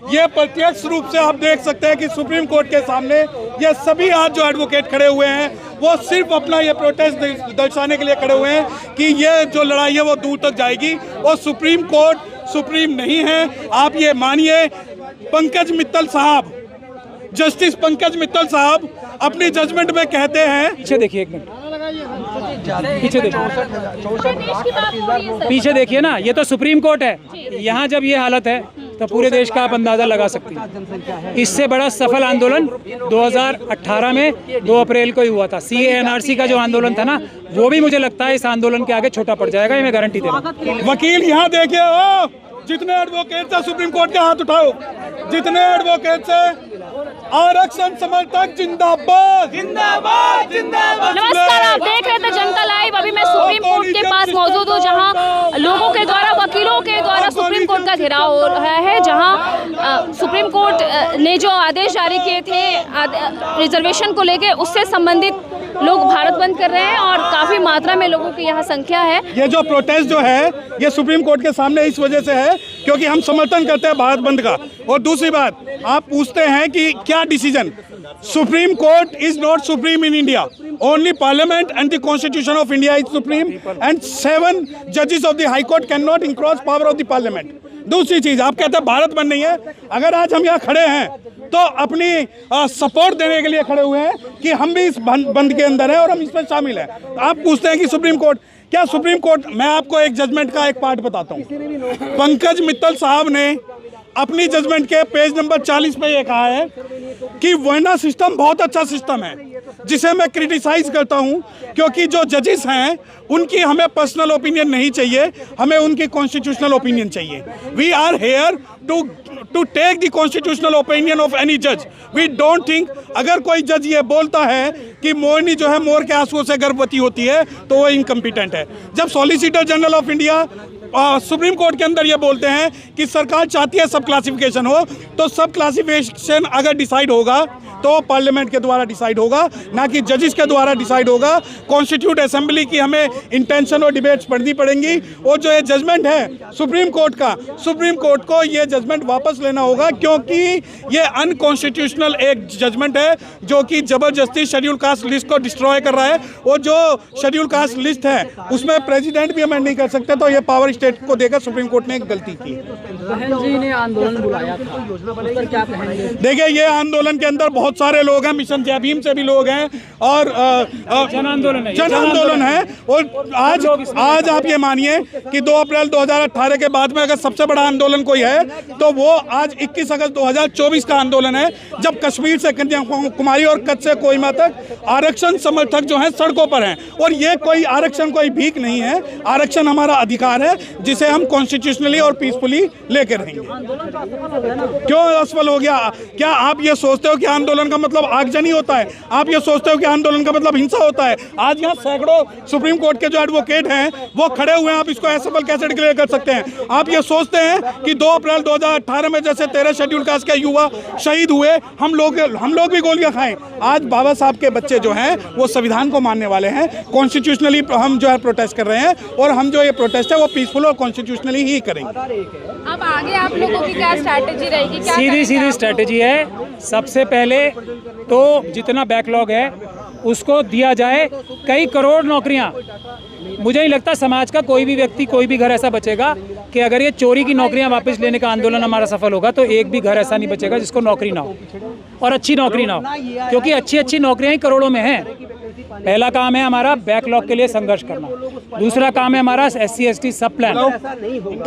ये प्रत्यक्ष रूप से आप देख सकते हैं कि सुप्रीम कोर्ट के सामने ये सभी आज जो एडवोकेट खड़े हुए हैं वो सिर्फ अपना ये प्रोटेस्ट दर्शाने के लिए खड़े हुए हैं कि ये जो लड़ाई है वो दूर तक जाएगी और सुप्रीम कोर्ट सुप्रीम नहीं है। आप ये मानिए, पंकज मित्तल साहब, जस्टिस पंकज मित्तल साहब अपनी जजमेंट में कहते हैं, पीछे देखिए एक मिनट, पीछे देखिए, पीछे देखिए ना, ये तो सुप्रीम कोर्ट है। यहाँ जब ये हालत है तो पूरे देश का आप अंदाजा लगा सकते हैं। इससे बड़ा सफल आंदोलन 2018 में 2 अप्रैल को ही हुआ था। CAA NRC का जो आंदोलन था ना, वो भी मुझे लगता है इस आंदोलन के आगे छोटा पड़ जाएगा, ये मैं गारंटी दे रहा हूँ। वकील यहाँ देखिए, ओ जितने एडवोकेट से सुप्रीम कोर्ट के हाथ उठाओ, जितने एडवोकेट से आरक्षण समर्थक जिंदाबाद जिंदाबाद जिंदाबाद। नमस्कार, आप देख रहे थे जनता लाइव। अभी मैं सुप्रीम कोर्ट के पास मौजूद हूँ, जहां लोगों के द्वारा, वकीलों के द्वारा सुप्रीम कोर्ट का घेराव हो रहा है, जहां सुप्रीम कोर्ट ने जो आदेश जारी किए थे रिजर्वेशन को लेके, उससे संबंधित लोग भारत बंद कर रहे हैं और काफी मात्रा में लोगों की यहाँ संख्या है। ये जो प्रोटेस्ट जो है ये सुप्रीम कोर्ट के सामने इस वजह से है क्योंकि हम समर्थन करते हैं भारत बंद का। और दूसरी बात, आप पूछते हैं कि क्या decision, supreme court is not supreme in India, only parliament and the constitution of India is supreme and 7 जजेस of the high court can not encroach power of the parliament. दूसरी चीज, आप कहते हैं भारत बंद नहीं है। अगर आज हम यहाँ खड़े हैं तो अपनी सपोर्ट देने के लिए खड़े हुए हैं कि हम भी इस बंद के अंदर हैं और हम इसमें शामिल हैं। तो आप पूछते हैं कि सुप्रीम कोर्ट, क्या सुप्रीम कोर्ट, मैं आपको एक जजमेंट का एक पार्ट बताता हूँ। पंकज मित्तल साहब ने अपनी जजमेंट के पेज नंबर 40 पे ये कहा है कि वर्ना सिस्टम बहुत अच्छा सिस्टम है, जिसे मैं क्रिटिसाइज करता हूं क्योंकि जो जजेस हैं उनकी हमें पर्सनल ओपिनियन नहीं चाहिए, हमें उनकी कॉन्स्टिट्यूशनल ओपिनियन चाहिए। We are here to take the constitutional opinion of any जज। वी डोंट थिंक, अगर कोई जज ये बोलता है कि मोरनी जो है मोर के आंसुओं से गर्भवती होती है तो वो इनकम्पिटेंट है। जब solicitor general of India supreme court के अंदर ये बोलते हैं कि सरकार चाहती है सब क्लासिफिकेशन हो, तो सब क्लासिफिकेशन अगर डिसाइड होगा तो पार्लियामेंट के द्वारा डिसाइड होगा, ना कि जजेस के द्वारा डिसाइड होगा। कॉन्स्टिट्यूट असेंबली की हमें इंटेंशन और डिबेट्स पढ़नी पड़ेंगी। और जो ये जजमेंट है सुप्रीम कोर्ट का, सुप्रीम कोर्ट को ये जजमेंट वापस लेना होगा क्योंकि ये अनकॉन्स्टिट्यूशनल एक जजमेंट है जो कि जबरदस्ती शेड्यूल कास्ट लिस्ट को डिस्ट्रॉय कर रहा है। और जो शेड्यूल कास्ट लिस्ट है उसमें प्रेसिडेंट भी अमेंड नहीं कर सकते, तो ये पावर स्टेट को देकर सुप्रीम कोर्ट ने एक गलती की। बहन जी ने आंदोलन बुलाया था, उस पर क्या कहेंगे? देखिए, ये आंदोलन के अंदर बहुत सारे लोग हैं, मिशन जय भीम से भी लोग हैं और जन आंदोलन है। और आज आप ये मानिए कि 2 अप्रैल 2018 के बाद में अगर सबसे बड़ा आंदोलन कोई है तो वो आज 21 अगस्त 2024 का आंदोलन है, जब कश्मीर से कन्याकुमारी और कच्छ से कोहिमा तक आरक्षण समर्थक जो हैं सड़कों पर हैं। और ये कोई आरक्षण कोई भीख नहीं है, आरक्षण हमारा अधिकार है जिसे हम कॉन्स्टिट्यूशनली और पीसफुली लेकर रहेंगे। क्यों असफल हो गया? क्या आप ये सोचते हो कि आंदोलन का मतलब आगजनी होता है? आप ये सोचते हो कि आंदोलन का मतलब हिंसा होता है? आज यहाँ सैकड़ों सुप्रीम कोर्ट के जो एडवोकेट हैं वो खड़े हुए हैं, आप इसको असफल कैसे डिक्लेयर कर सकते हैं? आप ये सोचते हैं कि 2 अप्रैल 2018 में जैसे 13 शेड्यूल कास्ट के युवा शहीद हुए, हम लोग भी गोलियां खाएं? आज बाबा साहब के बच्चे जो हैं वो संविधान को मानने वाले हैं, कॉन्स्टिट्यूशनली हम जो है प्रोटेस्ट कर रहे हैं और हम जो ये प्रोटेस्ट है वो पीसफुल और कॉन्स्टिट्यूशनली ही करेंगे। अब आगे आप लोगों की क्या स्ट्रैटेजी रहेगी? सीधी स्ट्रैटेजी है। सबसे पहले तो जितना बैकलॉग है उसको दिया जाए। कई करोड़ नौकरियां, मुझे नहीं लगता समाज का कोई भी व्यक्ति, कोई भी घर ऐसा बचेगा कि अगर ये चोरी की नौकरियां वापस लेने का आंदोलन हमारा सफल होगा तो एक भी घर ऐसा नहीं बचेगा जिसको नौकरी ना हो और अच्छी नौकरी ना हो, क्योंकि अच्छी नौकरियां ही करोड़ों में हैं। पहला काम है हमारा बैकलॉग के लिए संघर्ष करना। दूसरा काम है हमारा SC ST सब प्लान,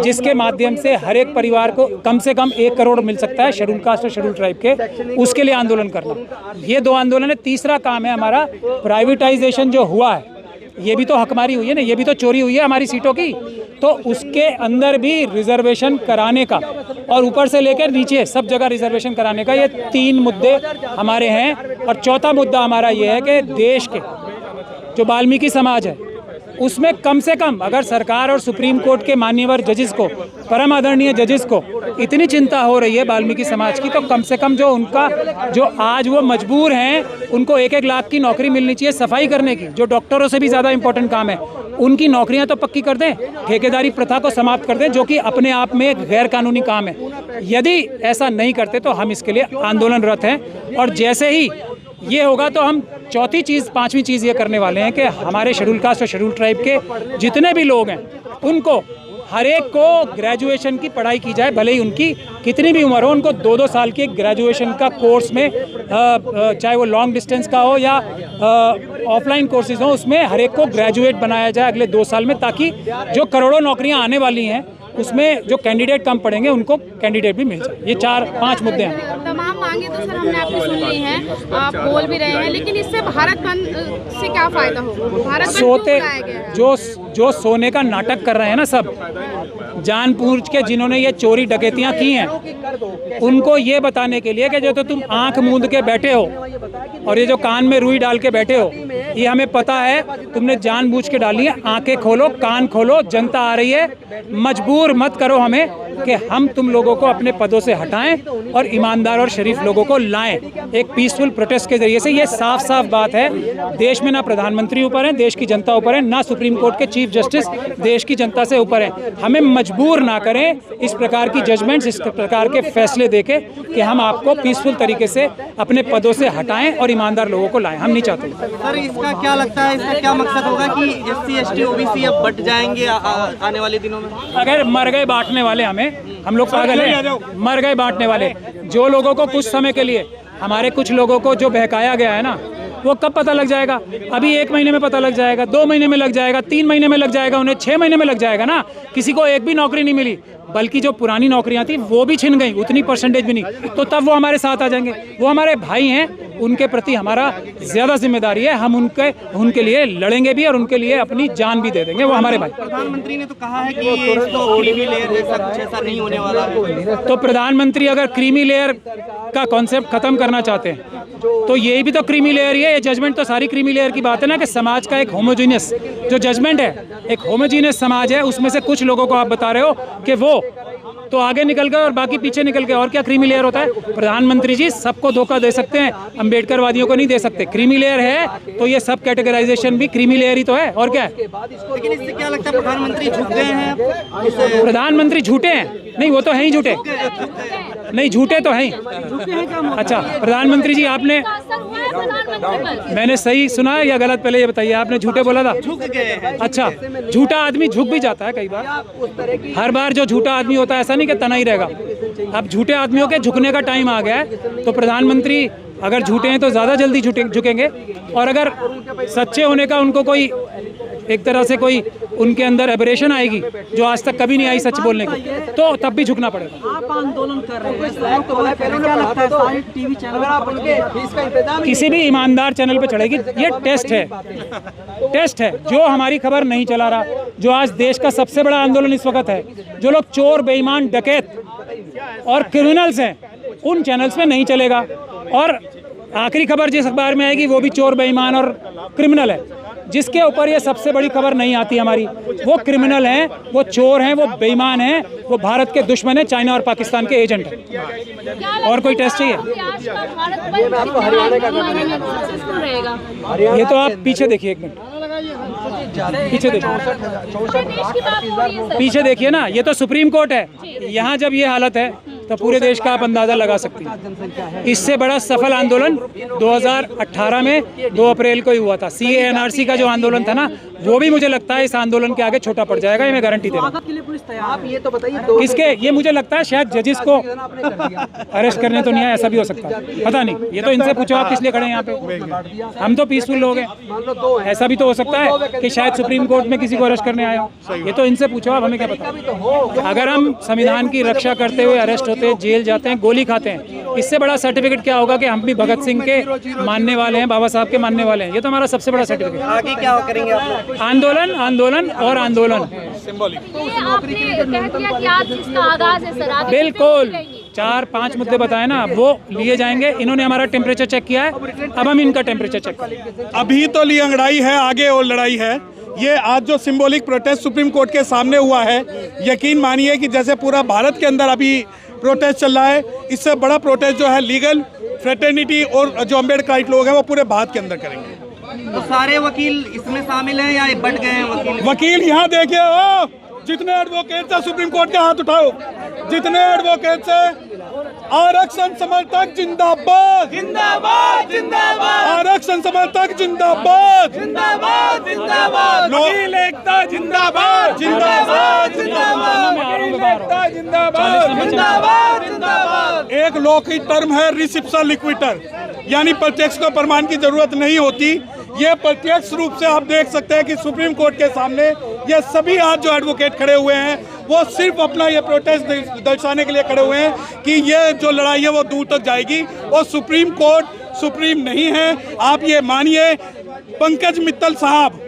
जिसके माध्यम से हर एक परिवार को कम से कम 1 करोड़ मिल सकता है शेड्यूल कास्ट और शेड्यूल ट्राइब के, उसके लिए आंदोलन करना। ये 2 आंदोलन है। तीसरा काम है हमारा प्राइवेटाइजेशन जो हुआ है, ये भी तो हकमारी हुई है ना, ये भी तो चोरी हुई है हमारी सीटों की, तो उसके अंदर भी रिजर्वेशन कराने का और ऊपर से लेकर नीचे सब जगह रिजर्वेशन कराने का, ये 3 मुद्दे हमारे हैं। और चौथा मुद्दा हमारा ये है कि देश के जो वाल्मीकि समाज है उसमें कम से कम अगर सरकार और सुप्रीम कोर्ट के मान्यवर जजेस को, परम आदरणीय जजेस को इतनी चिंता हो रही है वाल्मीकि समाज की, तो कम से कम जो उनका जो आज वो मजबूर हैं उनको 1-1 लाख की नौकरी मिलनी चाहिए सफाई करने की, जो डॉक्टरों से भी ज़्यादा इंपॉर्टेंट काम है उनकी नौकरियां तो पक्की कर दें, ठेकेदारी प्रथा को समाप्त कर दें, जो कि अपने आप में एक गैर कानूनी काम है। यदि ऐसा नहीं करते तो हम इसके लिए आंदोलनरत हैं, और जैसे ही ये होगा तो हम चौथी चीज़, पांचवी चीज़ ये करने वाले हैं कि हमारे शेड्यूल कास्ट और शेड्यूल ट्राइब के जितने भी लोग हैं उनको हर एक को ग्रेजुएशन की पढ़ाई की जाए, भले ही उनकी कितनी भी उम्र हो, उनको 2-2 साल के ग्रेजुएशन का कोर्स में चाहे वो लॉन्ग डिस्टेंस का हो या ऑफलाइन कोर्सेज हो, उसमें हर एक को ग्रेजुएट बनाया जाए अगले 2 साल में, ताकि जो करोड़ों नौकरियां आने वाली हैं उसमें जो कैंडिडेट कम पड़ेंगे उनको कैंडिडेट भी मिल जाए। ये 4-5 मुद्दे हैं। तमाम मांगे तो सर हमने आपकी सुन ली हैं, आप बोल भी रहे हैं, लेकिन इससे भारत बंद से क्या फायदा होगा? भारत बंद क्यों बुलाया गया है? जो सोने का नाटक कर रहे हैं ना सब, जानबूझ के जिन्होंने ये चोरी डकैतियां की हैं, उनको ये बताने के लिए कि जो तो तुम आंख मूंद के बैठे हो और ये जो कान में रुई डाल के बैठे हो, ये हमें पता है तुमने जानबूझ के डाली है। आंखें खोलो, कान खोलो, जनता आ रही है, मजबूर मत करो हमें कि हम तुम लोगों को अपने पदों से हटाएं और ईमानदार और शरीफ लोगों को लाएं एक पीसफुल प्रोटेस्ट के जरिए से। ये साफ साफ बात है, देश में ना प्रधानमंत्री ऊपर है, देश की जनता ऊपर है, ना सुप्रीम कोर्ट के चीफ जस्टिस देश की जनता से ऊपर है। हमें मजबूर ना करें इस प्रकार की जजमेंट्स, इस प्रकार के फैसले देके कि हम आपको पीसफुल तरीके से अपने पदों से हटाएं और ईमानदार लोगों को लाएं। हम नहीं चाहते। सर, इसका क्या लगता है, इसका क्या मकसद होगा कि SC ST OBC अब बट जाएंगे आने वाले दिनों में? अगर मर गए बांटने वाले हम लोग पागल हैं, मर गए बांटने वाले। जो लोगों को कुछ समय के लिए, हमारे कुछ लोगों को जो बहकाया गया है ना, वो कब पता लग जाएगा? अभी 1 महीने में पता लग जाएगा, 2 महीने में लग जाएगा, 3 महीने में लग जाएगा, उन्हें 6 महीने में लग जाएगा ना। किसी को एक भी नौकरी नहीं मिली, बल्कि जो पुरानी नौकरियां थी वो भी छिन गई, उतनी परसेंटेज भी नहीं, तो तब वो हमारे साथ आ जाएंगे। वो हमारे भाई हैं, उनके प्रति हमारा ज़्यादा जिम्मेदारी है। हम उनके लिए लड़ेंगे भी और उनके लिए अपनी जान भी दे देंगे। वो हमारे भाई। प्रधानमंत्री ने तो कहा है कि इसको क्रीमी लेयर जैसा कुछ ऐसा नहीं होने वाला है। तो प्रधानमंत्री अगर क्रीमी लेयर का कॉन्सेप्ट खत्म करना चाहते हैं तो यही भी तो क्रीमी लेयर ही है। ये जजमेंट तो सारी क्रीमी लेयर की बात है ना, कि समाज का एक होमोजीनियस जो जजमेंट है, एक होमोजीनियस समाज है, उसमें से कुछ लोगों को आप बता रहे हो कि वो तो आगे निकल गए और बाकी पीछे निकल गए। और क्या क्रीमी लेयर होता है? प्रधानमंत्री जी सबको धोखा दे सकते हैं, अम्बेडकर वादियों को नहीं दे सकते। क्रीमी लेयर है तो ये सब कैटेगराइजेशन भी क्रीमी लेयर ही तो है, और क्या है? लेकिन इससे क्या लगता है, प्रधानमंत्री झुक गए हैं? प्रधानमंत्री झूठे हैं? नहीं, वो तो है ही झूठे। नहीं, झूठे तो है ही। अच्छा, प्रधानमंत्री जी आपने, मैंने सही सुना है या गलत? पहले ये बताइए, आपने झूठे बोला था? झुक गए हैं। अच्छा, झूठा आदमी झुक भी जाता है कई बार। हर बार जो झूठा आदमी होता है ऐसा नहीं कि तना ही रहेगा। अब झूठे आदमियों के झुकने का टाइम आ गया है, तो प्रधानमंत्री अगर झूठे हैं तो ज़्यादा जल्दी झुकेंगे, और अगर सच्चे होने का उनको कोई एक तरह से कोई उनके अंदर एबरेशन आएगी जो आज तक कभी नहीं आई सच बोलने की, तो तब भी झुकना पड़ेगा। आप आंदोलन कर रहे हैं, क्या लगता है सारे टीवी चैनल किसी भी ईमानदार चैनल पे चढ़ेगी? ये टेस्ट है। जो हमारी खबर नहीं चला रहा, जो आज देश का सबसे बड़ा आंदोलन इस वक्त है, जो लोग चोर, बेईमान, डकैत और क्रिमिनल्स हैं, उन चैनल्स में नहीं चलेगा। और आखिरी खबर जिस अखबार में आएगी वो भी चोर, बेईमान और क्रिमिनल है। जिसके ऊपर ये सबसे बड़ी खबर नहीं आती हमारी, वो क्रिमिनल हैं, वो चोर हैं, वो बेईमान हैं, वो भारत के दुश्मन हैं, चाइना और पाकिस्तान के एजेंट हैं। और कोई टेस्ट चाहिए? ये तो आप पीछे देखिए, 1 मिनट पीछे देखिए ना, ये तो सुप्रीम कोर्ट है। यहाँ जब ये हालत है तो पूरे देश का आप अंदाज़ा लगा सकते हैं। इससे बड़ा सफल आंदोलन 2018 में 2 अप्रैल को ही हुआ था। CAA NRC का जो आंदोलन था ना, वो भी मुझे लगता है इस आंदोलन के आगे छोटा पड़ जाएगा, ये मैं गारंटी दे रहा हूँ। आप ये तो बताइए, किसके? ये मुझे लगता है शायद जजेस को अरेस्ट करने तो नहीं है, ऐसा भी हो सकता है, पता नहीं। ये तो इनसे पूछो आप किस लिए खड़े हैं यहाँ पे। हम तो पीसफुल लोग हैं। ऐसा भी तो हो सकता है कि शायद सुप्रीम कोर्ट में किसी को अरेस्ट करने आए हो। ये तो इनसे पूछो आप, हमें क्या पता। अगर हम संविधान की रक्षा करते हुए अरेस्ट होते हैं, जेल जाते हैं, गोली खाते हैं, इससे बड़ा सर्टिफिकेट क्या होगा कि हम भी भगत सिंह के मानने वाले हैं, बाबा साहब के मानने वाले हैं। ये तो हमारा सबसे बड़ा सर्टिफिकेट। आगे क्या करेंगे आप? आंदोलन, आंदोलन और आंदोलन। बिल्कुल 4-5 मुद्दे बताए ना, वो लिए जाएंगे। इन्होंने हमारा टेम्परेचर चेक किया है, अब हम इनका टेम्परेचर चेक करेंगे। अभी तो ली अंगड़ाई है, आगे और लड़ाई है। ये आज जो सिंबॉलिक प्रोटेस्ट सुप्रीम कोर्ट के सामने हुआ है, यकीन मानिए कि जैसे पूरा भारत के अंदर अभी प्रोटेस्ट चल रहा है, इससे बड़ा प्रोटेस्ट जो है लीगल फ्रेटर्निटी और जो अम्बेडकराइट लोग हैं वो पूरे भारत के अंदर करेंगे। तो सारे वकील इसमें शामिल हैं या बट गए हैं वकील? वकील यहाँ देखिए, ओ जितने एडवोकेट से सुप्रीम कोर्ट के हाथ उठाओ, जितने एडवोकेट से आरक्षण समर्थक जिंदाबाद, जिंदाबाद, जिंदाबाद, आरक्षण समर्थक जिंदाबाद, जिंदाबाद, जिंदाबाद, वकील एकता जिंदाबाद, जिंदाबाद, जिंदाबाद, वकील एकता जिंदाबाद, जिंदाबाद, जिंदाबाद। एक लॉ की टर्म है रिसिप्शा लिक्विटर, यानी प्रत्यक्ष को प्रमाण की जरूरत नहीं होती। ये प्रत्यक्ष रूप से आप देख सकते हैं कि सुप्रीम कोर्ट के सामने ये सभी आज जो एडवोकेट खड़े हुए हैं वो सिर्फ अपना ये प्रोटेस्ट दर्शाने के लिए खड़े हुए हैं कि ये जो लड़ाई है वो दूर तक जाएगी और सुप्रीम कोर्ट सुप्रीम नहीं है। आप ये मानिए, पंकज मित्तल साहब,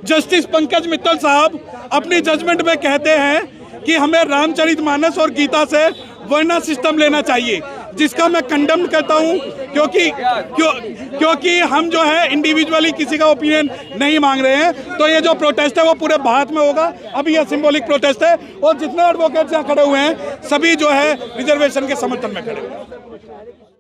जस्टिस पंकज मित्तल साहब अपनी जजमेंट में कहते हैं कि हमें रामचरितमानस और गीता से वर्ना सिस्टम लेना चाहिए, जिसका मैं कंडेम करता हूं, क्योंकि हम जो है इंडिविजुअली किसी का ओपिनियन नहीं मांग रहे हैं। तो ये जो प्रोटेस्ट है वो पूरे भारत में होगा। अभी ये सिंबॉलिक प्रोटेस्ट है और जितने एडवोकेट्स यहाँ खड़े हुए हैं सभी जो है रिजर्वेशन के समर्थन में खड़े हुए हैं।